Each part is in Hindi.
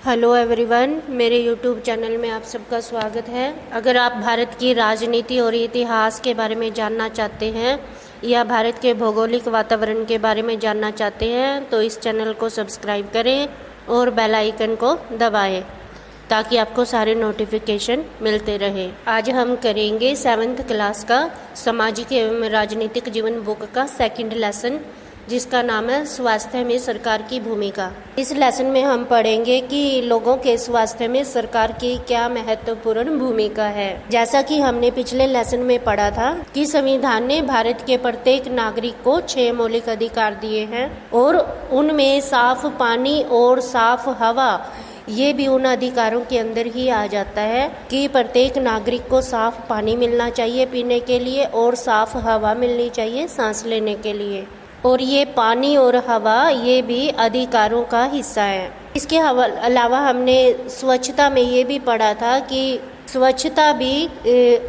हेलो एवरीवन, मेरे यूट्यूब चैनल में आप सबका स्वागत है। अगर आप भारत की राजनीति और इतिहास के बारे में जानना चाहते हैं या भारत के भौगोलिक वातावरण के बारे में जानना चाहते हैं तो इस चैनल को सब्सक्राइब करें और बेल आइकन को दबाएं ताकि आपको सारे नोटिफिकेशन मिलते रहे। आज हम करेंगे 7th क्लास का सामाजिक एवं राजनीतिक जीवन बुक का सेकंड लेसन, जिसका नाम है स्वास्थ्य में सरकार की भूमिका। इस लेसन में हम पढ़ेंगे कि लोगों के स्वास्थ्य में सरकार की क्या महत्वपूर्ण भूमिका है। जैसा कि हमने पिछले लेसन में पढ़ा था कि संविधान ने भारत के प्रत्येक नागरिक को 6 मौलिक अधिकार दिए हैं और उनमें साफ पानी और साफ हवा ये भी उन अधिकारों के अंदर ही आ जाता है कि प्रत्येक नागरिक को साफ पानी मिलना चाहिए पीने के लिए और साफ हवा मिलनी चाहिए सांस लेने के लिए। और ये पानी और हवा ये भी अधिकारों का हिस्सा है। इसके अलावा हमने स्वच्छता में ये भी पढ़ा था कि स्वच्छता भी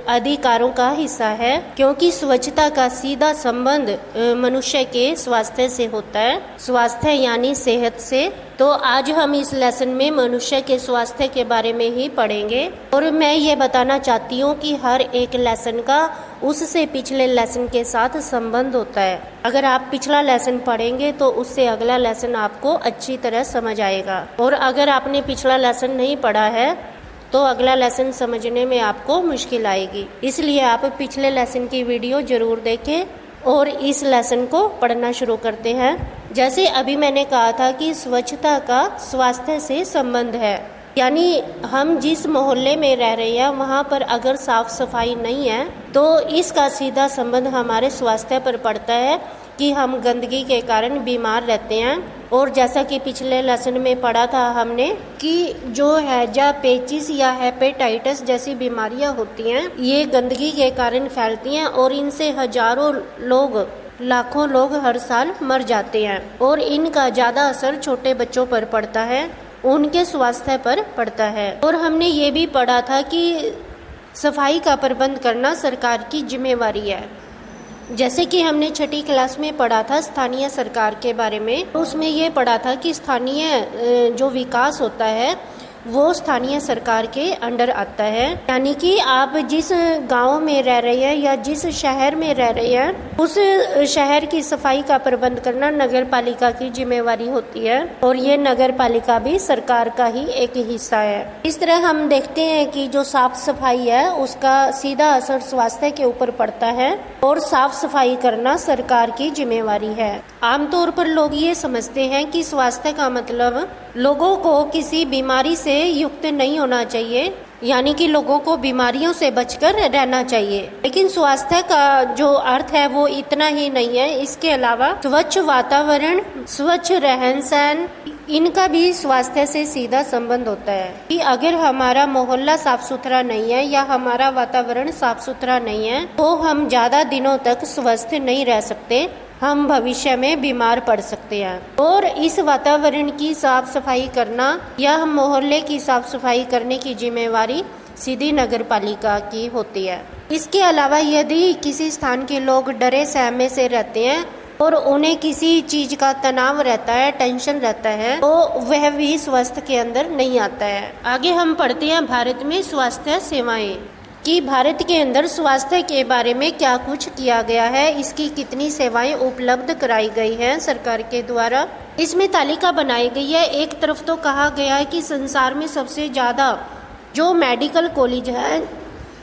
अधिकारों का हिस्सा है, क्योंकि स्वच्छता का सीधा संबंध मनुष्य के स्वास्थ्य से होता है, स्वास्थ्य यानी सेहत से। तो आज हम इस लेसन में मनुष्य के स्वास्थ्य के बारे में ही पढ़ेंगे। और मैं ये बताना चाहती हूँ कि हर एक लेसन का उससे पिछले लेसन के साथ संबंध होता है। अगर आप पिछला लेसन पढ़ेंगे तो उससे अगला लेसन आपको अच्छी तरह समझ आएगा, और अगर आपने पिछला लेसन नहीं पढ़ा है तो अगला लेसन समझने में आपको मुश्किल आएगी। इसलिए आप पिछले लेसन की वीडियो जरूर देखें और इस लेसन को पढ़ना शुरू करते हैं। जैसे अभी मैंने कहा था कि स्वच्छता का स्वास्थ्य से संबंध है, यानी हम जिस मोहल्ले में रह रहे हैं वहाँ पर अगर साफ सफाई नहीं है तो इसका सीधा संबंध हमारे स्वास्थ्य पर पड़ता है कि हम गंदगी के कारण बीमार रहते हैं। और जैसा कि पिछले लेसन में पढ़ा था हमने कि जो हैजा, पेचिस या हेपेटाइटिस जैसी बीमारियां होती हैं ये गंदगी के कारण फैलती हैं और इनसे हजारों लोग, लाखों लोग हर साल मर जाते हैं। और इनका ज्यादा असर छोटे बच्चों पर पड़ता है, उनके स्वास्थ्य पर पड़ता है। और हमने ये भी पढ़ा था कि सफाई का प्रबंध करना सरकार की जिम्मेवारी है। जैसे कि हमने 6ठी क्लास में पढ़ा था स्थानीय सरकार के बारे में, तो उसमें ये पढ़ा था कि स्थानीय जो विकास होता है वो स्थानीय सरकार के अंडर आता है। यानी कि आप जिस गांव में रह रहे हैं या जिस शहर में रह रहे हैं उस शहर की सफाई का प्रबंध करना नगर पालिका की जिम्मेवारी होती है, और ये नगर पालिका भी सरकार का ही एक हिस्सा है। इस तरह हम देखते हैं कि जो साफ सफाई है उसका सीधा असर स्वास्थ्य के ऊपर पड़ता है और साफ सफाई करना सरकार की जिम्मेवारी है। आमतौर पर लोग ये समझते हैं कि स्वास्थ्य का मतलब लोगों को किसी बीमारी से युक्त नहीं होना चाहिए, यानी कि लोगों को बीमारियों से बचकर रहना चाहिए। लेकिन स्वास्थ्य का जो अर्थ है वो इतना ही नहीं है, इसके अलावा स्वच्छ वातावरण, स्वच्छ रहन सहन, इनका भी स्वास्थ्य से सीधा संबंध होता है। कि अगर हमारा मोहल्ला साफ सुथरा नहीं है या हमारा वातावरण साफ सुथरा नहीं है तो हम ज्यादा दिनों तक स्वस्थ नहीं रह सकते, हम भविष्य में बीमार पड़ सकते हैं। और इस वातावरण की साफ सफाई करना या मोहल्ले की साफ सफाई करने की जिम्मेवारी सीधी नगर पालिका की होती है। इसके अलावा यदि किसी स्थान के लोग डरे सहमे से रहते हैं और उन्हें किसी चीज का तनाव रहता है, टेंशन रहता है, तो वह भी स्वास्थ्य के अंदर नहीं आता है। आगे हम पढ़ते हैं भारत में स्वास्थ्य सेवाएं, कि भारत के अंदर स्वास्थ्य के बारे में क्या कुछ किया गया है, इसकी कितनी सेवाएं उपलब्ध कराई गई हैं सरकार के द्वारा। इसमें तालिका बनाई गई है। एक तरफ तो कहा गया है कि संसार में सबसे ज्यादा जो मेडिकल कॉलेज है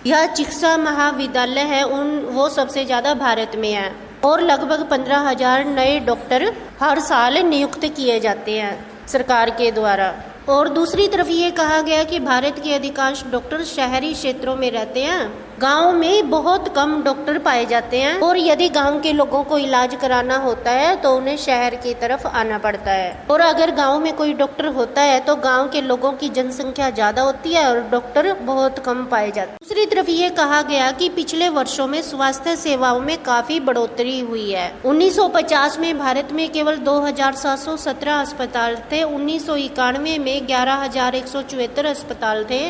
या चिकित्सा महाविद्यालय है वो सबसे ज्यादा भारत में है, और लगभग 15,000 नए डॉक्टर हर साल नियुक्त किए जाते हैं सरकार के द्वारा। और दूसरी तरफ ये कहा गया कि भारत के अधिकांश डॉक्टर शहरी क्षेत्रों में रहते हैं, गांव में बहुत कम डॉक्टर पाए जाते हैं, और यदि गांव के लोगों को इलाज कराना होता है तो उन्हें शहर की तरफ आना पड़ता है। और अगर गांव में कोई डॉक्टर होता है तो गांव के लोगों की जनसंख्या ज्यादा होती है और डॉक्टर बहुत कम पाए जाते हैं। दूसरी तरफ ये कहा गया कि पिछले वर्षों में स्वास्थ्य सेवाओं में काफी बढ़ोतरी हुई है। 1950 में भारत में केवल 2,717 अस्पताल थे, 1991 में 11,174 अस्पताल थे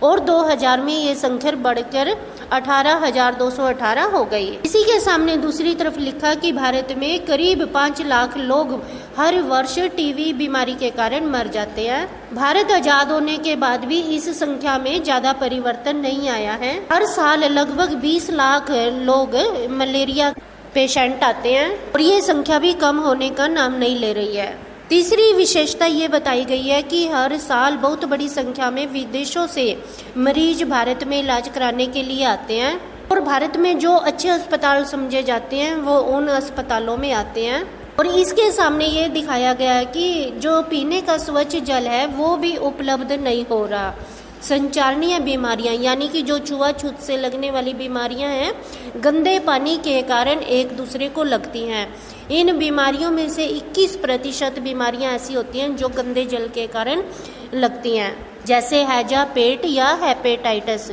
और 2000 में ये संख्या बढ़कर 18,218 हो गई। इसी के सामने दूसरी तरफ लिखा कि भारत में करीब 5 लाख लोग हर वर्ष टीबी बीमारी के कारण मर जाते हैं। भारत आजाद होने के बाद भी इस संख्या में ज्यादा परिवर्तन नहीं आया है। हर साल लगभग 20 लाख लोग मलेरिया पेशेंट आते हैं और ये संख्या भी कम होने का नाम नहीं ले रही है। तीसरी विशेषता ये बताई गई है कि हर साल बहुत बड़ी संख्या में विदेशों से मरीज भारत में इलाज कराने के लिए आते हैं और भारत में जो अच्छे अस्पताल समझे जाते हैं वो उन अस्पतालों में आते हैं। और इसके सामने ये दिखाया गया है कि जो पीने का स्वच्छ जल है वो भी उपलब्ध नहीं हो रहा। संचारणीय बीमारियां यानी कि जो छुआछूत से लगने वाली बीमारियां हैं, गंदे पानी के कारण एक दूसरे को लगती हैं। इन बीमारियों में से 21% बीमारियां ऐसी होती हैं जो गंदे जल के कारण लगती हैं, जैसे हैजा पेट या हेपेटाइटिस।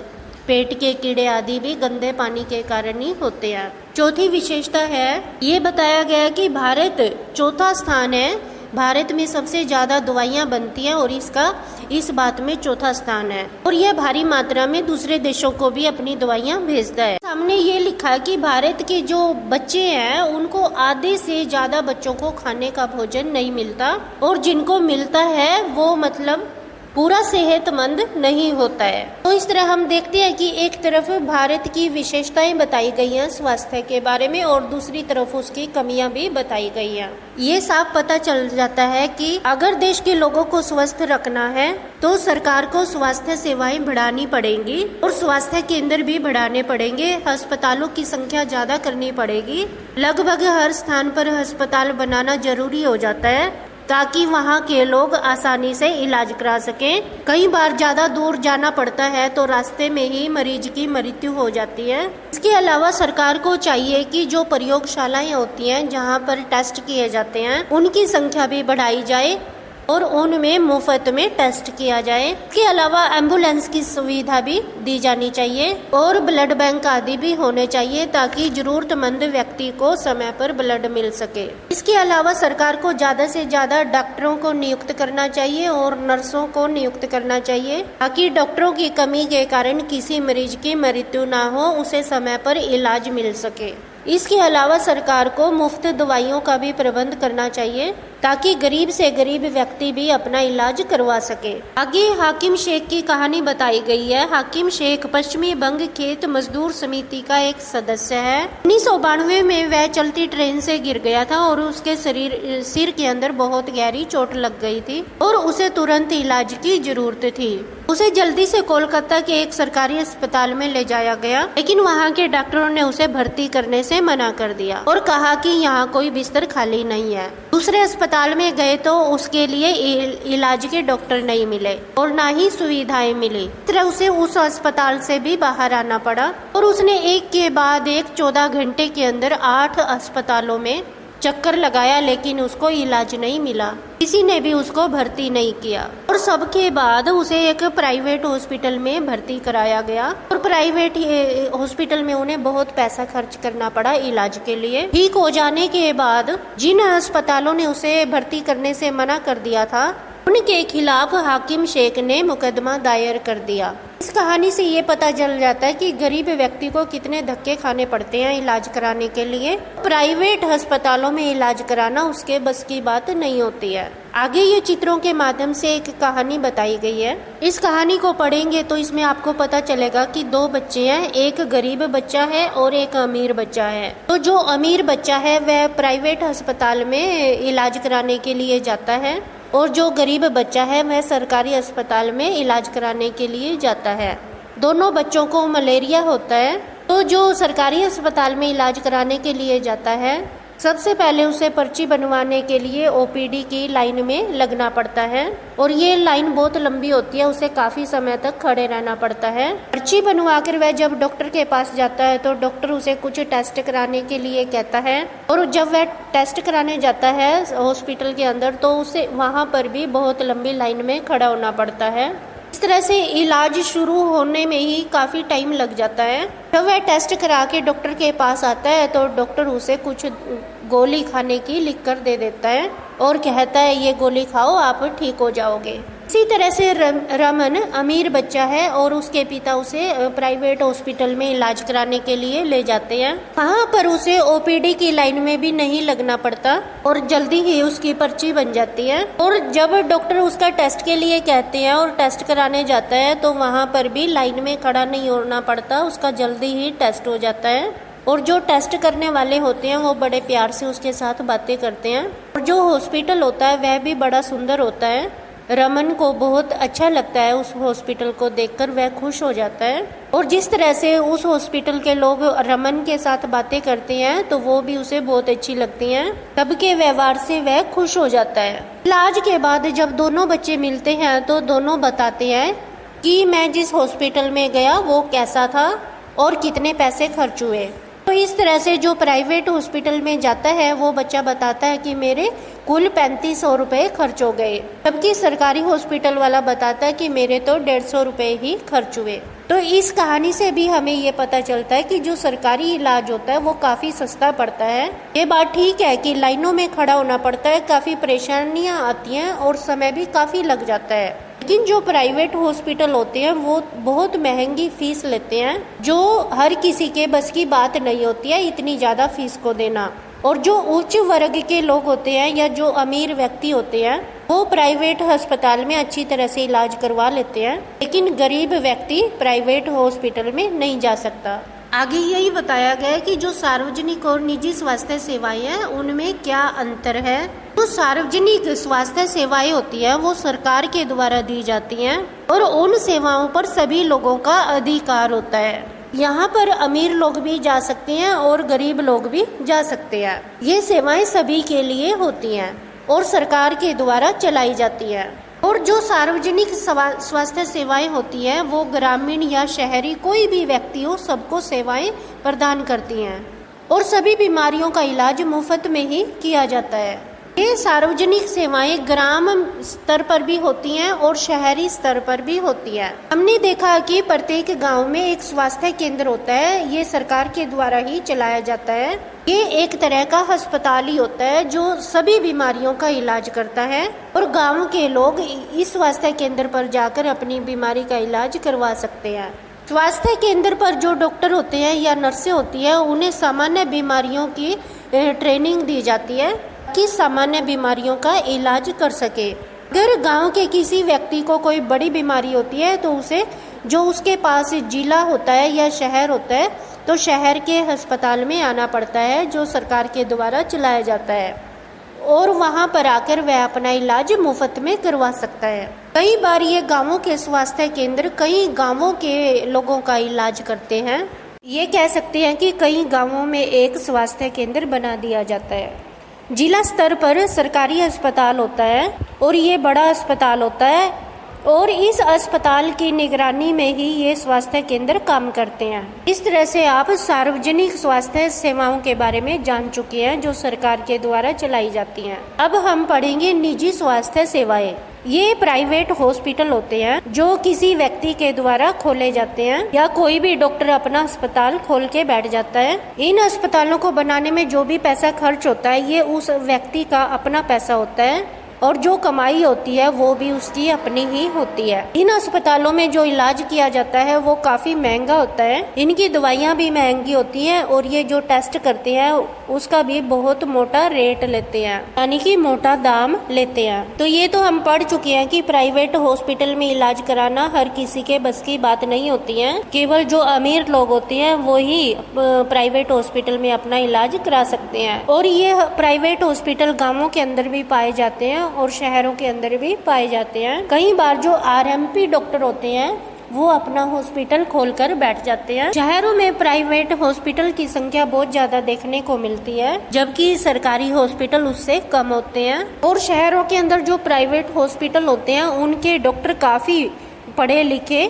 पेट के कीड़े आदि भी गंदे पानी के कारण ही होते हैं। चौथी विशेषता है, ये बताया गया कि भारत चौथा स्थान है। भारत में सबसे ज्यादा दवाइयां बनती हैं और इसका इस बात में चौथा स्थान है और यह भारी मात्रा में दूसरे देशों को भी अपनी दवाइयां भेजता है। सामने ये लिखा है कि भारत के जो बच्चे हैं उनको आधे से ज्यादा बच्चों को खाने का भोजन नहीं मिलता और जिनको मिलता है वो मतलब पूरा सेहतमंद नहीं होता है। तो इस तरह हम देखते हैं कि एक तरफ भारत की विशेषताएं बताई गई हैं स्वास्थ्य के बारे में और दूसरी तरफ उसकी कमियां भी बताई गई हैं। ये साफ पता चल जाता है कि अगर देश के लोगों को स्वस्थ रखना है तो सरकार को स्वास्थ्य सेवाएं बढ़ानी पड़ेंगी और स्वास्थ्य केंद्र भी बढ़ाने पड़ेंगे। अस्पतालों की संख्या ज्यादा करनी पड़ेगी। लगभग हर स्थान पर अस्पताल बनाना जरूरी हो जाता है ताकि वहाँ के लोग आसानी से इलाज करा सकें। कई बार ज्यादा दूर जाना पड़ता है तो रास्ते में ही मरीज की मृत्यु हो जाती है। इसके अलावा सरकार को चाहिए कि जो प्रयोगशालाएं होती हैं जहाँ पर टेस्ट किए जाते हैं उनकी संख्या भी बढ़ाई जाए और उनमें मुफ्त में टेस्ट किया जाए। इसके अलावा एम्बुलेंस की सुविधा भी दी जानी चाहिए और ब्लड बैंक आदि भी होने चाहिए ताकि जरूरतमंद व्यक्ति को समय पर ब्लड मिल सके। इसके अलावा सरकार को ज्यादा से ज्यादा डॉक्टरों को नियुक्त करना चाहिए और नर्सों को नियुक्त करना चाहिए ताकि डॉक्टरों की कमी के कारण किसी मरीज की मृत्यु ना हो, उसे समय पर इलाज मिल सके। इसके अलावा सरकार को मुफ्त दवाइयों का भी प्रबंध करना चाहिए ताकि गरीब से गरीब व्यक्ति भी अपना इलाज करवा सके। आगे हाकिम शेख की कहानी बताई गई है। हाकिम शेख पश्चिमी बंग खेत मजदूर समिति का एक सदस्य है। 1992 में वह चलती ट्रेन से गिर गया था और उसके सिर के अंदर बहुत गहरी चोट लग गई थी और उसे तुरंत इलाज की जरूरत थी। उसे जल्दी से कोलकाता के एक सरकारी अस्पताल में ले जाया गया, लेकिन वहाँ के डॉक्टरों ने उसे भर्ती करने से मना कर दिया और कहा कि यहाँ कोई बिस्तर खाली नहीं है। दूसरे अस्पताल में गए तो उसके लिए इलाज के डॉक्टर नहीं मिले और ना ही सुविधाएं मिली। इस तरह उसे उस अस्पताल से भी बाहर आना पड़ा और उसने एक के बाद एक 14 घंटे के अंदर 8 अस्पतालों में चक्कर लगाया, लेकिन उसको इलाज नहीं मिला। किसी ने भी उसको भर्ती नहीं किया और सबके बाद उसे एक प्राइवेट हॉस्पिटल में भर्ती कराया गया और प्राइवेट हॉस्पिटल में उन्हें बहुत पैसा खर्च करना पड़ा इलाज के लिए। ठीक हो जाने के बाद जिन अस्पतालों ने उसे भर्ती करने से मना कर दिया था उनके खिलाफ हाकिम शेख ने मुकदमा दायर कर दिया। इस कहानी से ये पता चल जाता है कि गरीब व्यक्ति को कितने धक्के खाने पड़ते हैं इलाज कराने के लिए। प्राइवेट अस्पतालों में इलाज कराना उसके बस की बात नहीं होती है। आगे ये चित्रों के माध्यम से एक कहानी बताई गई है। इस कहानी को पढ़ेंगे तो इसमें आपको पता चलेगा कि 2 बच्चे हैं, एक गरीब बच्चा है और एक अमीर बच्चा है। तो जो अमीर बच्चा है वह प्राइवेट अस्पताल में इलाज कराने के लिए जाता है और जो गरीब बच्चा है वह सरकारी अस्पताल में इलाज कराने के लिए जाता है। दोनों बच्चों को मलेरिया होता है। तो जो सरकारी अस्पताल में इलाज कराने के लिए जाता है सबसे पहले उसे पर्ची बनवाने के लिए ओपीडी की लाइन में लगना पड़ता है और ये लाइन बहुत लंबी होती है, उसे काफी समय तक खड़े रहना पड़ता है। पर्ची बनवाकर वह जब डॉक्टर के पास जाता है तो डॉक्टर उसे कुछ टेस्ट कराने के लिए कहता है और जब वह टेस्ट कराने जाता है हॉस्पिटल के अंदर तो उसे वहाँ पर भी बहुत लंबी लाइन में खड़ा होना पड़ता है। इस तरह से इलाज शुरू होने में ही काफ़ी टाइम लग जाता है। जब वह टेस्ट करा के डॉक्टर के पास आता है तो डॉक्टर उसे कुछ गोली खाने की लिख कर दे देता है और कहता है ये गोली खाओ आप ठीक हो जाओगे। इसी तरह से रमन अमीर बच्चा है और उसके पिता उसे प्राइवेट हॉस्पिटल में इलाज कराने के लिए ले जाते हैं। वहाँ पर उसे ओपीडी की लाइन में भी नहीं लगना पड़ता और जल्दी ही उसकी पर्ची बन जाती है। और जब डॉक्टर उसका टेस्ट के लिए कहते हैं और टेस्ट कराने जाता है तो वहाँ पर भी लाइन में खड़ा नहीं होना पड़ता, उसका जल्दी ही टेस्ट हो जाता है। और जो टेस्ट करने वाले होते हैं वो बड़े प्यार से उसके साथ बातें करते हैं। और जो हॉस्पिटल होता है वह भी बड़ा सुंदर होता है। रमन को बहुत अच्छा लगता है उस हॉस्पिटल को देखकर, वह खुश हो जाता है। और जिस तरह से उस हॉस्पिटल के लोग रमन के साथ बातें करते हैं तो वो भी उसे बहुत अच्छी लगती हैं। सबके व्यवहार से वह खुश हो जाता है। इलाज के बाद जब दोनों बच्चे मिलते हैं तो दोनों बताते हैं कि मैं जिस हॉस्पिटल में गया वो कैसा था और कितने पैसे खर्च हुए। तो इस तरह से जो प्राइवेट हॉस्पिटल में जाता है वो बच्चा बताता है कि मेरे कुल 3500 रुपये खर्च हो गए, जबकि सरकारी हॉस्पिटल वाला बताता है कि मेरे तो 150 रुपये ही खर्च हुए। तो इस कहानी से भी हमें ये पता चलता है कि जो सरकारी इलाज होता है वो काफ़ी सस्ता पड़ता है। ये बात ठीक है कि लाइनों में खड़ा होना पड़ता है, काफ़ी परेशानियाँ आती हैं और समय भी काफ़ी लग जाता है। लेकिन जो प्राइवेट हॉस्पिटल होते हैं वो बहुत महंगी फीस लेते हैं, जो हर किसी के बस की बात नहीं होती है इतनी ज़्यादा फीस को देना। और जो उच्च वर्ग के लोग होते हैं या जो अमीर व्यक्ति होते हैं वो प्राइवेट अस्पताल में अच्छी तरह से इलाज करवा लेते हैं, लेकिन गरीब व्यक्ति प्राइवेट हॉस्पिटल में नहीं जा सकता। आगे यही बताया गया है कि जो सार्वजनिक और निजी स्वास्थ्य सेवाएं हैं उनमें क्या अंतर है। जो सार्वजनिक स्वास्थ्य सेवाएं होती है वो सरकार के द्वारा दी जाती हैं और उन सेवाओं पर सभी लोगों का अधिकार होता है। यहाँ पर अमीर लोग भी जा सकते हैं और गरीब लोग भी जा सकते हैं। ये सेवाएं सभी के लिए होती हैं और सरकार के द्वारा चलाई जाती है। और जो सार्वजनिक स्वास्थ्य सेवाएं होती हैं वो ग्रामीण या शहरी कोई भी व्यक्ति हो सबको सेवाएं प्रदान करती हैं और सभी बीमारियों का इलाज मुफ्त में ही किया जाता है। ये सार्वजनिक सेवाएं ग्राम स्तर पर भी होती हैं और शहरी स्तर पर भी होती है। हमने देखा कि प्रत्येक गांव में एक स्वास्थ्य केंद्र होता है, ये सरकार के द्वारा ही चलाया जाता है। ये एक तरह का अस्पताल ही होता है जो सभी बीमारियों का इलाज करता है और गांव के लोग इस स्वास्थ्य केंद्र पर जाकर अपनी बीमारी का इलाज करवा सकते हैं। स्वास्थ्य केंद्र पर जो डॉक्टर होते हैं या नर्सें होती हैं उन्हें सामान्य बीमारियों की ट्रेनिंग दी जाती है कि सामान्य बीमारियों का इलाज कर सके। अगर गांव के किसी व्यक्ति को कोई बड़ी बीमारी होती है तो उसे जो उसके पास जिला होता है या शहर होता है तो शहर के अस्पताल में आना पड़ता है जो सरकार के द्वारा चलाया जाता है और वहां पर आकर वह अपना इलाज मुफ्त में करवा सकता है। कई बार ये गांवों के स्वास्थ्य केंद्र कई गांवों के लोगों का इलाज करते हैं। ये कह सकते हैं कि कई गांवों में एक स्वास्थ्य केंद्र बना दिया जाता है। जिला स्तर पर सरकारी अस्पताल होता है और ये बड़ा अस्पताल होता है और इस अस्पताल की निगरानी में ही ये स्वास्थ्य केंद्र काम करते हैं। इस तरह से आप सार्वजनिक स्वास्थ्य सेवाओं के बारे में जान चुके हैं जो सरकार के द्वारा चलाई जाती हैं। अब हम पढ़ेंगे निजी स्वास्थ्य सेवाएं। ये प्राइवेट हॉस्पिटल होते हैं जो किसी व्यक्ति के द्वारा खोले जाते हैं या कोई भी डॉक्टर अपना अस्पताल खोल के बैठ जाता है। इन अस्पतालों को बनाने में जो भी पैसा खर्च होता है ये उस व्यक्ति का अपना पैसा होता है और जो कमाई होती है वो भी उसकी अपनी ही होती है। इन अस्पतालों में जो इलाज किया जाता है वो काफी महंगा होता है, इनकी दवाइयाँ भी महंगी होती हैं और ये जो टेस्ट करते हैं उसका भी बहुत मोटा रेट लेते हैं, यानी कि मोटा दाम लेते हैं। तो ये तो हम पढ़ चुके हैं कि प्राइवेट हॉस्पिटल में इलाज कराना हर किसी के बस की बात नहीं होती है, केवल जो अमीर लोग होते हैं वो ही प्राइवेट हॉस्पिटल में अपना इलाज करा सकते हैं। और ये प्राइवेट हॉस्पिटल गाँवों के अंदर भी पाए जाते हैं और शहरों के अंदर भी पाए जाते हैं। कई बार जो आरएमपी डॉक्टर होते हैं वो अपना हॉस्पिटल खोलकर बैठ जाते हैं। शहरों में प्राइवेट हॉस्पिटल की संख्या बहुत ज्यादा देखने को मिलती है जबकि सरकारी हॉस्पिटल उससे कम होते हैं। और शहरों के अंदर जो प्राइवेट हॉस्पिटल होते हैं उनके डॉक्टर काफी पढ़े लिखे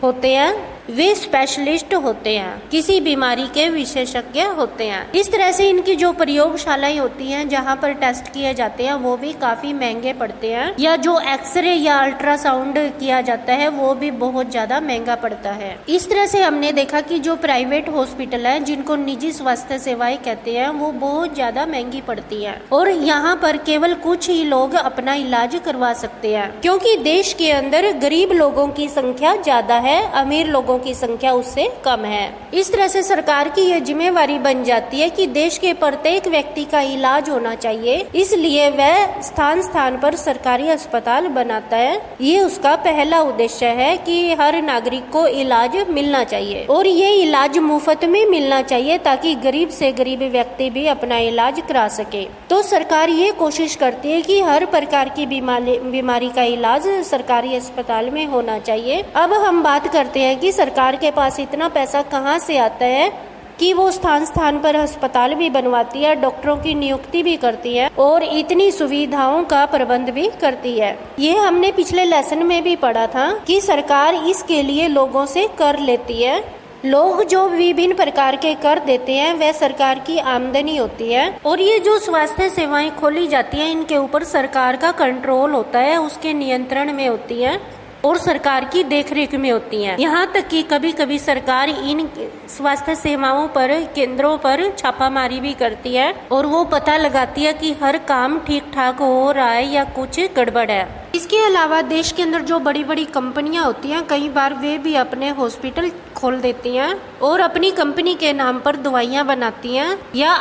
होते हैं वे स्पेशलिस्ट होते हैं, किसी बीमारी के विशेषज्ञ होते हैं। इस तरह से इनकी जो प्रयोगशालाएं होती हैं जहाँ पर टेस्ट किए जाते हैं वो भी काफी महंगे पड़ते हैं, या जो एक्सरे या अल्ट्रासाउंड किया जाता है वो भी बहुत ज्यादा महंगा पड़ता है। इस तरह से हमने देखा कि जो प्राइवेट हॉस्पिटल है जिनको निजी स्वास्थ्य सेवाएं कहते हैं वो बहुत ज्यादा महंगी पड़ती है, और यहाँ पर केवल कुछ ही लोग अपना इलाज करवा सकते हैं, क्योंकि देश के अंदर गरीब लोगों की संख्या ज्यादा है, अमीर लोगों की संख्या उससे कम है। इस तरह से सरकार की यह जिम्मेवारी बन जाती है कि देश के प्रत्येक व्यक्ति का इलाज होना चाहिए, इसलिए वह स्थान स्थान पर सरकारी अस्पताल बनाता है। ये उसका पहला उद्देश्य है कि हर नागरिक को इलाज मिलना चाहिए, और ये इलाज मुफ्त में मिलना चाहिए ताकि गरीब से गरीब व्यक्ति भी अपना इलाज करा सके। तो सरकार ये कोशिश करती है कि हर प्रकार की बीमारी का इलाज सरकारी अस्पताल में होना चाहिए। अब हम बात करते हैं कि सरकार के पास इतना पैसा कहाँ से आता है कि वो स्थान स्थान पर अस्पताल भी बनवाती है, डॉक्टरों की नियुक्ति भी करती है और इतनी सुविधाओं का प्रबंध भी करती है। ये हमने पिछले लेसन में भी पढ़ा था कि सरकार इसके लिए लोगों से कर लेती है। लोग जो विभिन्न प्रकार के कर देते हैं वह सरकार की आमदनी होती है, और ये जो स्वास्थ्य सेवाएं खोली जाती हैं इनके ऊपर सरकार का कंट्रोल होता है, उसके नियंत्रण में होती है और सरकार की देखरेख में होती हैं। यहाँ तक कि कभी कभी सरकार इन स्वास्थ्य सेवाओं पर, केंद्रों पर छापामारी भी करती है और वो पता लगाती है कि हर काम ठीक ठाक हो रहा है या कुछ गड़बड़ है। इसके अलावा देश के अंदर जो बड़ी बड़ी कंपनियां होती हैं कई बार वे भी अपने हॉस्पिटल खोल देती हैं और अपनी कंपनी के नाम पर दवाइयां बनाती हैं या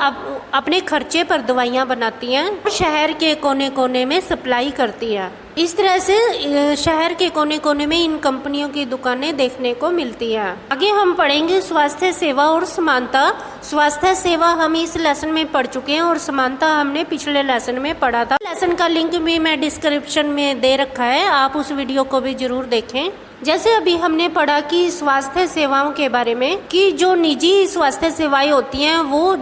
अपने खर्चे पर दवाइयां बनाती हैं और शहर के कोने कोने में सप्लाई करती हैं। इस तरह से शहर के कोने कोने में इन कंपनियों की दुकानें देखने को मिलती हैं। आगे हम पढ़ेंगे स्वास्थ्य सेवा और समानता। स्वास्थ्य सेवा हम इस लेसन में पढ़ चुके हैं और समानता हमने पिछले लेसन में पढ़ा था। लेसन का लिंक भी मैं डिस्क्रिप्शन में दे रखा है, आप उस वीडियो को भी जरूर देखें। जैसे अभी हमने पढ़ा कि स्वास्थ्य सेवाओं के बारे में कि जो निजी स्वास्थ्य सेवाएं होती हैं वो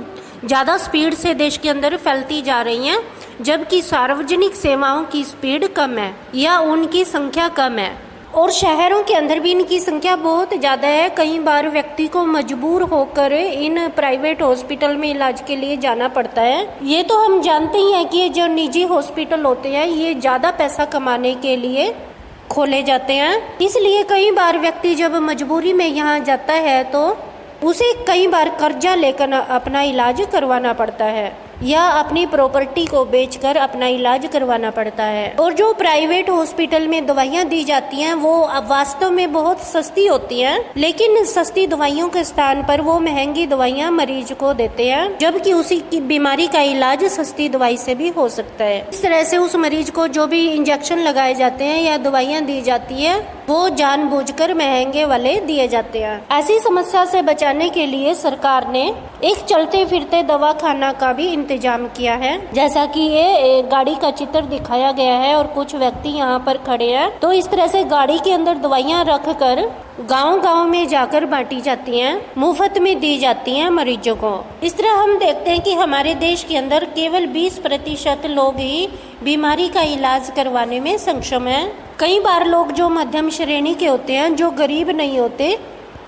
ज़्यादा स्पीड से देश के अंदर फैलती जा रही हैं, जबकि सार्वजनिक सेवाओं की स्पीड कम है या उनकी संख्या कम है, और शहरों के अंदर भी इनकी संख्या बहुत ज़्यादा है। कई बार व्यक्ति को मजबूर होकर इन प्राइवेट हॉस्पिटल में इलाज के लिए जाना पड़ता है। ये तो हम जानते ही हैं कि ये जो निजी हॉस्पिटल होते हैं ये ज़्यादा पैसा कमाने के लिए खोले जाते हैं, इसलिए कई बार व्यक्ति जब मजबूरी में यहाँ जाता है तो उसे कई बार कर्जा लेकर अपना इलाज करवाना पड़ता है या अपनी प्रॉपर्टी को बेचकर अपना इलाज करवाना पड़ता है। और जो प्राइवेट हॉस्पिटल में दवाइयाँ दी जाती हैं वो वास्तव में बहुत सस्ती होती हैं, लेकिन सस्ती दवाइयों के स्थान पर वो महंगी दवाइयाँ मरीज को देते हैं, जबकि उसी की बीमारी का इलाज सस्ती दवाई से भी हो सकता है। इस तरह से उस मरीज को जो भी इंजेक्शन लगाए जाते हैं या दवाइयाँ दी जाती है वो जानबूझकर महंगे वाले दिए जाते हैं। ऐसी समस्या से बचाने के लिए सरकार ने एक चलते फिरते दवाखाना का भी इंतजाम किया है, जैसा कि ये गाड़ी का चित्र दिखाया गया है और कुछ व्यक्ति यहाँ पर खड़े हैं। तो इस तरह से गाड़ी के अंदर दवाइयाँ रख कर गांव-गांव में जाकर बांटी जाती हैं, मुफ्त में दी जाती हैं मरीजों को। इस तरह हम देखते हैं कि हमारे देश के अंदर केवल 20% लोग ही बीमारी का इलाज करवाने में सक्षम हैं। कई बार लोग जो मध्यम श्रेणी के होते हैं, जो गरीब नहीं होते,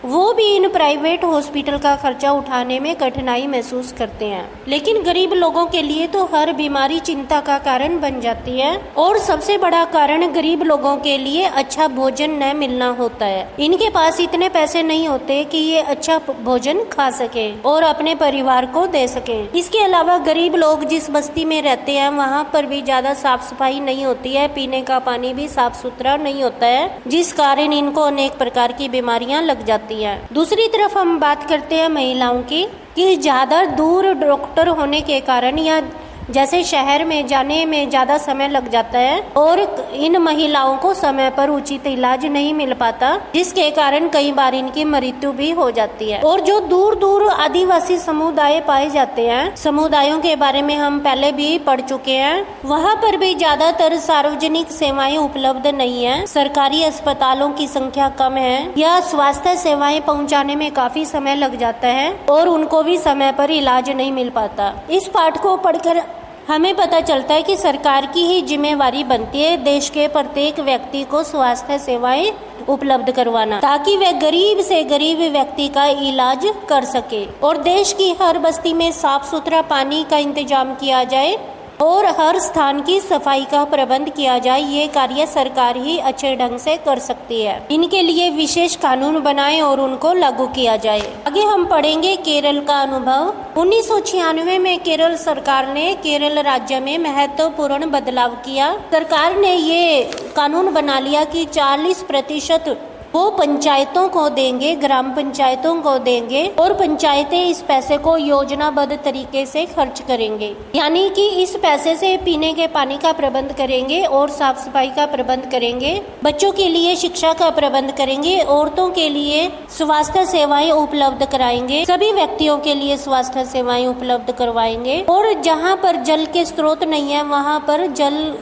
वो भी इन प्राइवेट हॉस्पिटल का खर्चा उठाने में कठिनाई महसूस करते हैं। लेकिन गरीब लोगों के लिए तो हर बीमारी चिंता का कारण बन जाती है, और सबसे बड़ा कारण गरीब लोगों के लिए अच्छा भोजन न मिलना होता है। इनके पास इतने पैसे नहीं होते कि ये अच्छा भोजन खा सके और अपने परिवार को दे सके। इसके अलावा गरीब लोग जिस बस्ती में रहते हैं वहाँ पर भी ज्यादा साफ सफाई नहीं होती है, पीने का पानी भी साफ सुथरा नहीं होता है, जिस कारण इनको अनेक प्रकार की बीमारियां लग जाती है। दूसरी तरफ हम बात करते हैं महिलाओं की कि ज्यादा दूर डॉक्टर होने के कारण या जैसे शहर में जाने में ज्यादा समय लग जाता है और इन महिलाओं को समय पर उचित इलाज नहीं मिल पाता, जिसके कारण कई बार इनकी मृत्यु भी हो जाती है। और जो दूर दूर आदिवासी समुदाय पाए जाते हैं, समुदायों के बारे में हम पहले भी पढ़ चुके हैं, वहाँ पर भी ज्यादातर सार्वजनिक सेवाएं उपलब्ध नहीं है, सरकारी अस्पतालों की संख्या कम है या स्वास्थ्य सेवाएं पहुँचाने में काफी समय लग जाता है और उनको भी समय पर इलाज नहीं मिल पाता। इस पाठ को पढ़कर हमें पता चलता है कि सरकार की ही जिम्मेवारी बनती है देश के प्रत्येक व्यक्ति को स्वास्थ्य सेवाएं उपलब्ध करवाना, ताकि वह गरीब से गरीब व्यक्ति का इलाज कर सके। और देश की हर बस्ती में साफ सुथरा पानी का इंतजाम किया जाए और हर स्थान की सफाई का प्रबंध किया जाए। ये कार्य सरकार ही अच्छे ढंग से कर सकती है। इनके लिए विशेष कानून बनाएं और उनको लागू किया जाए। आगे हम पढ़ेंगे केरल का अनुभव। 1996 में केरल सरकार ने केरल राज्य में महत्वपूर्ण बदलाव किया। सरकार ने ये कानून बना लिया कि 40% वो पंचायतों को देंगे, ग्राम पंचायतों को देंगे, और पंचायतें इस पैसे को योजनाबद्ध तरीके से खर्च करेंगे। यानी कि इस पैसे से पीने के पानी का प्रबंध करेंगे और साफ सफाई का प्रबंध करेंगे, बच्चों के लिए शिक्षा का प्रबंध करेंगे, औरतों के लिए स्वास्थ्य सेवाएं उपलब्ध कराएंगे, सभी व्यक्तियों के लिए स्वास्थ्य सेवाएं उपलब्ध करवाएंगे, और जहाँ पर जल के स्रोत नहीं है वहाँ पर जल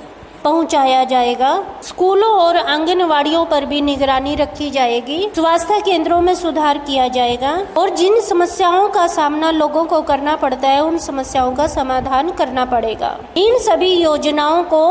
पहुंचाया जाएगा। स्कूलों और आंगनवाड़ियों पर भी निगरानी रखी जाएगी। स्वास्थ्य केंद्रों में सुधार किया जाएगा और जिन समस्याओं का सामना लोगों को करना पड़ता है उन समस्याओं का समाधान करना पड़ेगा। इन सभी योजनाओं को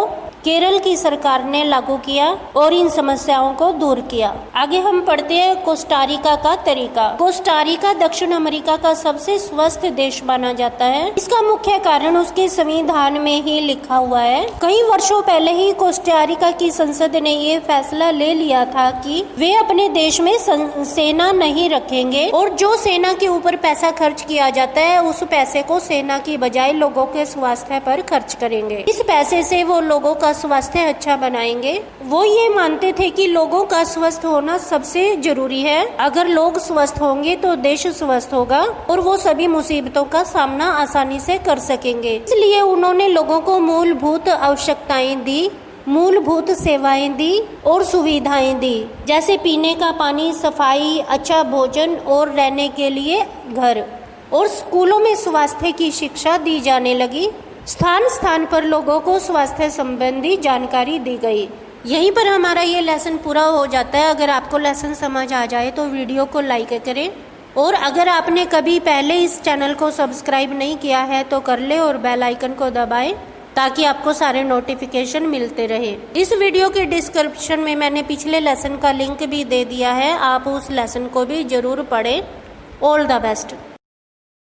केरल की सरकार ने लागू किया और इन समस्याओं को दूर किया। आगे हम पढ़ते हैं कोस्टारिका का तरीका। कोस्टारिका दक्षिण अमेरिका का सबसे स्वस्थ देश माना जाता है। इसका मुख्य कारण उसके संविधान में ही लिखा हुआ है। कई वर्षों पहले ही कोस्टारिका की संसद ने ये फैसला ले लिया था कि वे अपने देश में सेना नहीं रखेंगे और जो सेना के ऊपर पैसा खर्च किया जाता है उस पैसे को सेना की बजाय लोगों के स्वास्थ्य पर खर्च करेंगे। इस पैसे से वो लोगों का स्वास्थ्य अच्छा बनाएंगे। वो ये मानते थे कि लोगों का स्वस्थ होना सबसे जरूरी है। अगर लोग स्वस्थ होंगे तो देश स्वस्थ होगा और वो सभी मुसीबतों का सामना आसानी से कर सकेंगे। इसलिए उन्होंने लोगों को मूलभूत आवश्यकताएं दी, मूलभूत सेवाएं दी और सुविधाएं दी, जैसे पीने का पानी, सफाई, अच्छा भोजन और रहने के लिए घर, और स्कूलों में स्वास्थ्य की शिक्षा दी जाने लगी। स्थान स्थान पर लोगों को स्वास्थ्य संबंधी जानकारी दी गई। यहीं पर हमारा ये लेसन पूरा हो जाता है। अगर आपको लेसन समझ आ जाए तो वीडियो को लाइक करें, और अगर आपने कभी पहले इस चैनल को सब्सक्राइब नहीं किया है तो कर ले और बेल आइकन को दबाएं ताकि आपको सारे नोटिफिकेशन मिलते रहे। इस वीडियो के डिस्क्रिप्शन में मैंने पिछले लेसन का लिंक भी दे दिया है, आप उस लेसन को भी जरूर पढ़ें। All the best.